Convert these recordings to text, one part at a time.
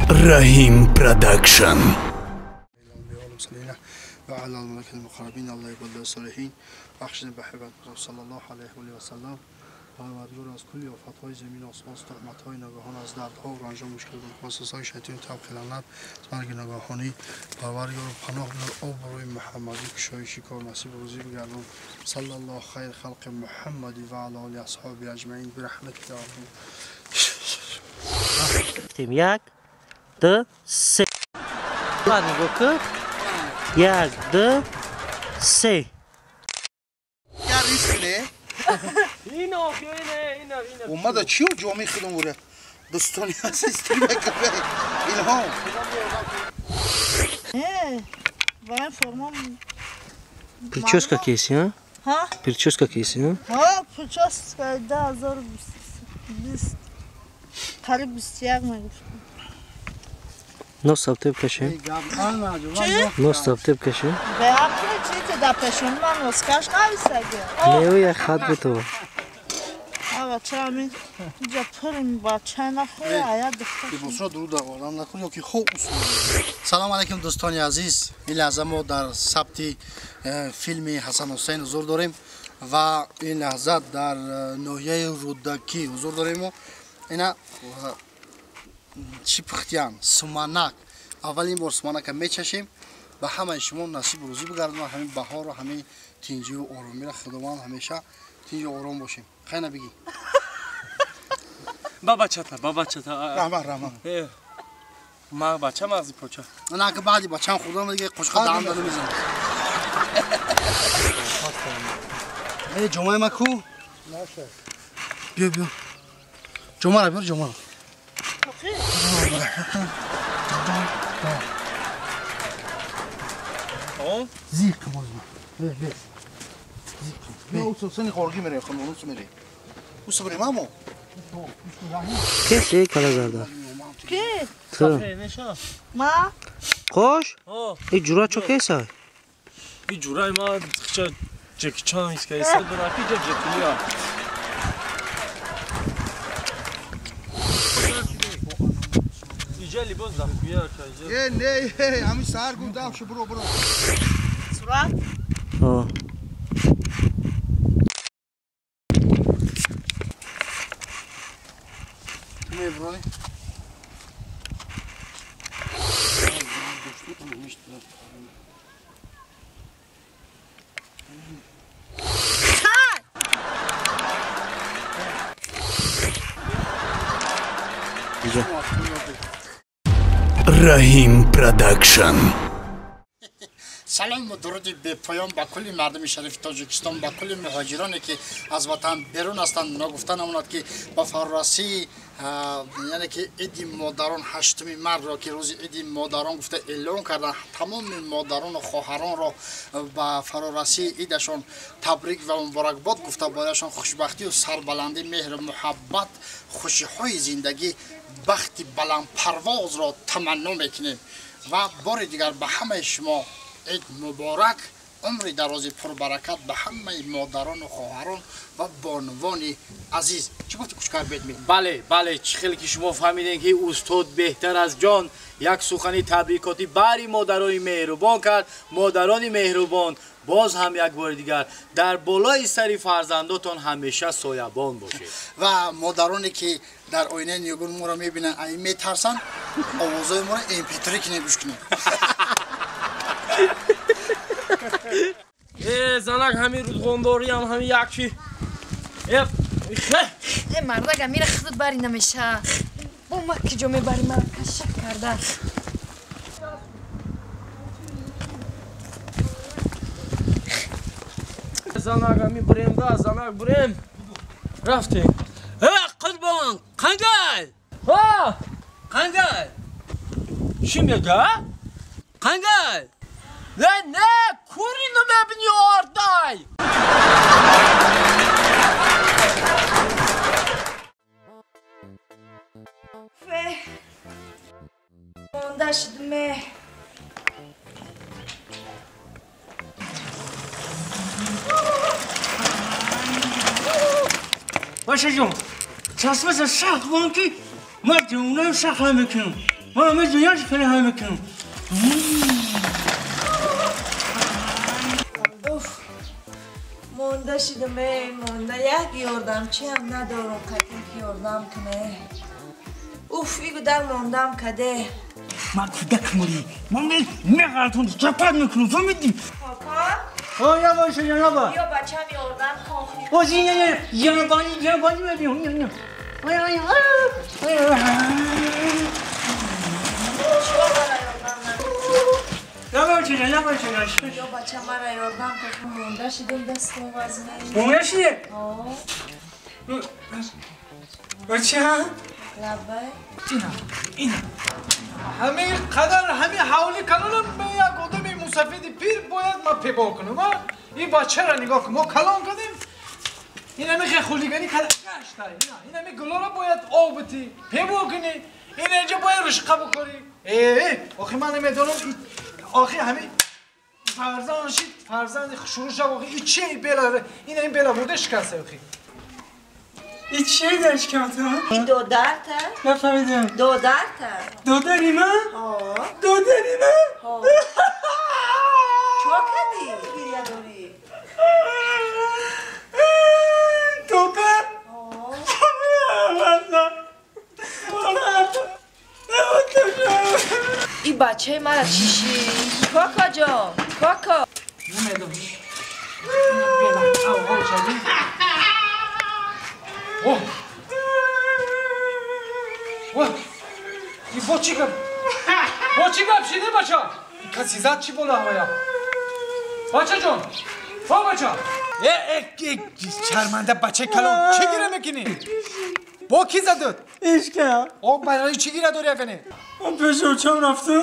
Rahim Production. وعلى الملائكة المقربين الله يقبل الصالحين بخشن بحبت صلى الله عليه و سلم پروردگار از کلی آفت‌های زمین و آسمان تهمت‌های ناگهان از دردها و رنج و مشکلات خاصهای شیطان تاب خیانت مرگ ناگهانی پروردگار پناه بر آبروی محمدی کشایشی کار نصیب روزی بگردون صلی الله خیر خلق محمدی و علی آله اصحابه اجمعین برحمتک یا ارحم. یک دو سه نگاه کن یک دو سه یا ریسک نه اینو اومده چیو جامعه خودم وره دوستانی هستی بگه ilham Benim formam... Прическа кейси, а? Ha? Прическа кейси, а? Ha, прическа, да, zor biz karı biz yapmıyoruz. Нос в теб каши. Нос в теб каши. Be yaptı çiğdi da peşondan oskaş kaysa gel. Не уя хат бето. Evet, çami yapırım bachana khoya ya dikkat. بسرعه درود آوردن نکن یا که خوب سلام علیکم دوستان عزیز این لحظه ما در ثبت فیلم حسن حسین حضور داریم و این لحظه در ناحیه رودکی حضور داریم و اینا چی پختیان سمانک اولین بار سمانک میچشیم به همه شما نصیب روزی بگردون و همین بهار و همین تینجی و آرامی را خداوند همیشه تینجی و آرام باشیم خیلی نبگی بابا چتا رحمه ما بچه مغزی پوچه نه که بعدی بچه هم خدا دیگه قشقا دهم داده میزنم جمعه ما کو؟ بیا جمعه را بیار جمعه را زیق باز ما بیا او سنی خورگی میره خانونوس میره او سبری مامو کسی کلا زرده Ki? تو Ma? خوش؟ این جورا چو کیسا؟ این جورای ما خیچه جکی چان ایست که ایست دوناکی جا جکی ها اینجا لیباز دم بیار که نه همین سهر گفتم شو برو Surat? آه میبرونی Rahim Production. سلام و درودی به پایان با کلی مردم شریف تاجیکستان با کلی مهاجرانی که از وطن بیرون هستند اونا گفتن امونات که با فرارسی یعنی که عید مادران 8 مرداد را که روز عید مادران گفته اعلام کردن تمام مادران و خواهران را با فرارسی عیدشان تبریک و مبارکباد گفته برایشان خوشبختی و سربلندی مهر و محبت خوشی های زندگی بخت بلند پرواز را تمنا میکنیم و بار دیگر به همه شما عید مبارک عمر دراز پربرکت به همه مادران و خواهران و بانوان عزیز. چی گفتی کوچکار بیت می؟ بله چه خیلی که شما فهمیدین که استاد بهتر از جان یک سخنی تبریکاتی بری مادرای مهربان کرد. مادران مهربان باز هم یک بار دیگر در بالای سری فرزنداتون همیشه سایبان باشید و مادرانی که در آینه نیگون ما را میبینن این میترسن آوازای ما را MP3 کنه گوش کنه. زنک همین روزگانداری هم همین یکی مرده میره خود بری نمیشه با ما که جا میبری مرد کشک کرده زنک همین بریم ده زنک بریم رفتیم قربان قنگل قنگل چی میگه؟ قنگل نه کوری رو ببینی آردای مانده شدمه باشه جون چسبه شخ بان که ما جونه شخ هم بکنم من جیانش خیلی های میکنم مونده شدم مونده یک یاردم چی هم ندارم تکلیف یاردم کنه اوف ایگو در موندم کده من کودک موری من میغلطون چپت میکنم فهمیدی کاکا یا باشه یا با یا بچه هم یاردم کن بازی یا بانی میبیم یا بچه مرا یاردم کن مونده شدم دستم وزنه مونده شده؟ بچه ها؟ لبه اینا همه قدر همه حوالی کلانم به یک آدم مسافد پیر باید ما پیدا کنم این بچه را نگاه کنم ما کلان کردیم این همه خیلی خولیگانی کلان گشته این همه گلا را باید آب بتی پیدا کنی این اینجا باید رشقه بکنی آخی من نمیدونم آخی همه فرزند شید فرزند شروع شد آخی این چیه این بیلا بوده شکسته آخی این چیه داشت که این دو درته؟ نفهمیدم دو درته دو داری من؟ دو داری من؟ چو کدی؟ بیریا داری؟ دو در؟ این بچه مرا چیشی؟ کاکا جان کاکا نمیدونم بیلا او شدی واه این با چی گپ شده بچه کسی زد چی بالا هوایا بچه جان بچه شرمنده بچه کلان چی گیره میکنی؟ با کی زدد؟ ایشکه او برای چی گیره داری اکنی؟ اون پیش اوچم رفتم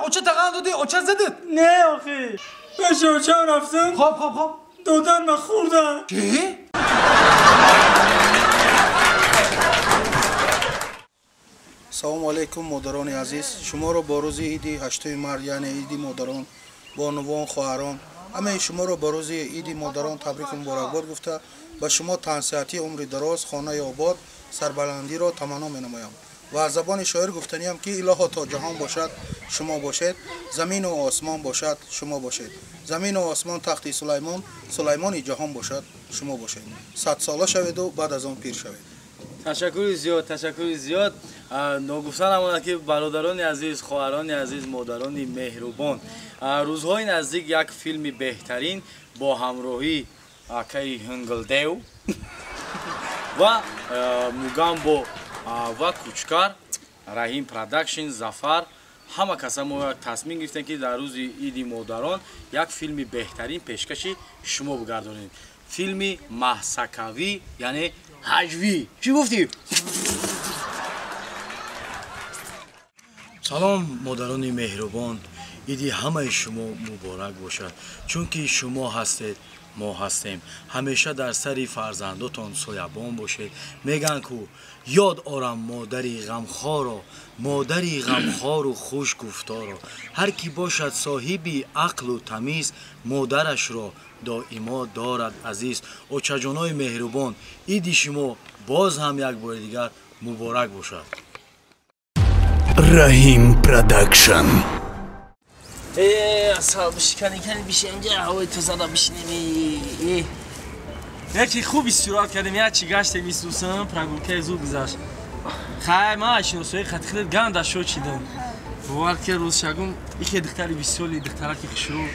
اوچه تقان دادی اوچه زدد؟ نه آخی پیش اوچم رفتم خب دودن من خوردم چی؟ سلام علیکم مادران عزیز شما را با روز عید 8 مرد یعنی عید مادران بانوان خواهران همه شما را با روز عید مادران تبریک مبارکباد گفته به شما تنصیحاتی عمر دراز خانه آباد سربلندی را تمنا می‌نمایم و از زبان شاعر گفتنیم که الها تا جهان باشد شما باشید زمین و آسمان باشد شما باشید زمین و آسمان تخت سلیمان جهان باشد شما باشید 100 ساله شوید و بعد از آن پیر شوید. تشکر زیاد نگفتن هماند که برادران عزیز خواهران عزیز مادران مهربان روزهای نزدیک یک فیلم بهترین با همراهی آقای هنگلدیو و موگامبو و کوچکار رحیم پروداکشن زفر همه کسا ما تصمیم گرفتن که در روز عید مادران یک فیلم بهترین پیشکشی شما بگردانیم فیلم محسکوی یعنی حجوی چی گفتی؟ سلام مادران مهربان عید همه شما مبارک باشد چون که شما هستید ما هستیم همیشه در سری فرزنداتان سایبان باشید میگن که یاد آرم مادری غمخوار و خوش گفتار هر کی باشد صاحبی عقل و تمیز مادرش را دائما دارد عزیز اوچجانای مهربان عید شما باز هم یک بار دیگر مبارک باشد. رحیم پروداکشن اصحاب شکنی بیشه اینجا هوای تو زده بشینیم یکی خوب استراحت کردیم یه چی گشتیم ایستوسم پرگولکه زود گذشت خیلی ما اشناسوی خط خیلی گنده شد چیدم وقتی روز شگم یکی دختری بیسولی دخترکی خشرو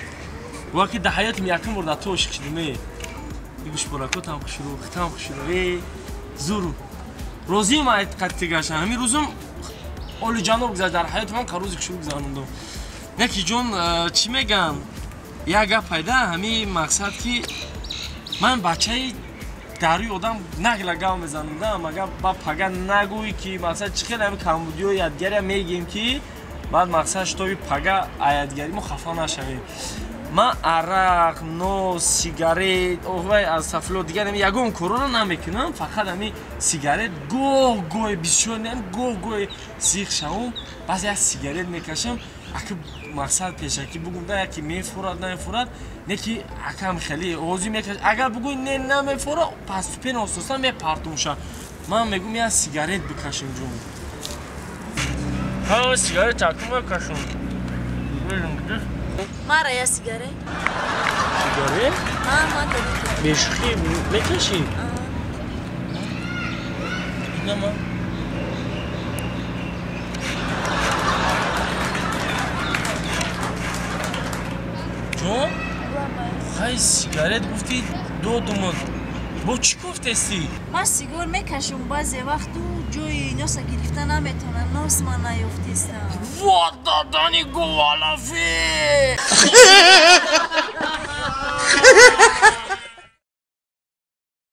وقتی ده حیاتم یکم برده توش خشیدم یکوش براکات هم خشرو ختم خشرو زورو روزی ما قطعی گشتم همین روزم اولو جانو بگذشت در حیاتم هم که روزی خشرو بگذارندم یکی جون چی میگم یک گپ پیدا همین مقصد که من بچه داروی آدم نگل گاو میزنم مگر با پگا نگویی که مقصد چه خیلی همین کمبودی و یادگیری میگیم که بعد مقصدش توی پگا یادگیری ما خفه نشویم من عرق نو سیگارت اوه از تفلو دیگه نمی یگون کرونا نمیکنم فقط همین سیگارت گوه بسیار نیم گوه سیخ شوم بعد یک سیگارت میکشم اگه مقصد پیشه که بگم ده یکی میفورد نمیفورد نکی اکم خیلی اوزی میکشه اگر بگوی نه نمیفورد پس تو پین اساسا میپرتون شه من میگم یه سیگارت بکشیم جون ها سیگارت تکون بکشون مارا یا سیگاره؟ سیگاره؟ ما داریم بشخی بکشی اینه ما جون؟ خیلی سیگارت گفتی دو دومون با چی گفتستی؟ من سیگار میکشم بعضی وقت جوی ناسا گرفته نمیتونم ناس من نیفتیستم وادادانی گوالافی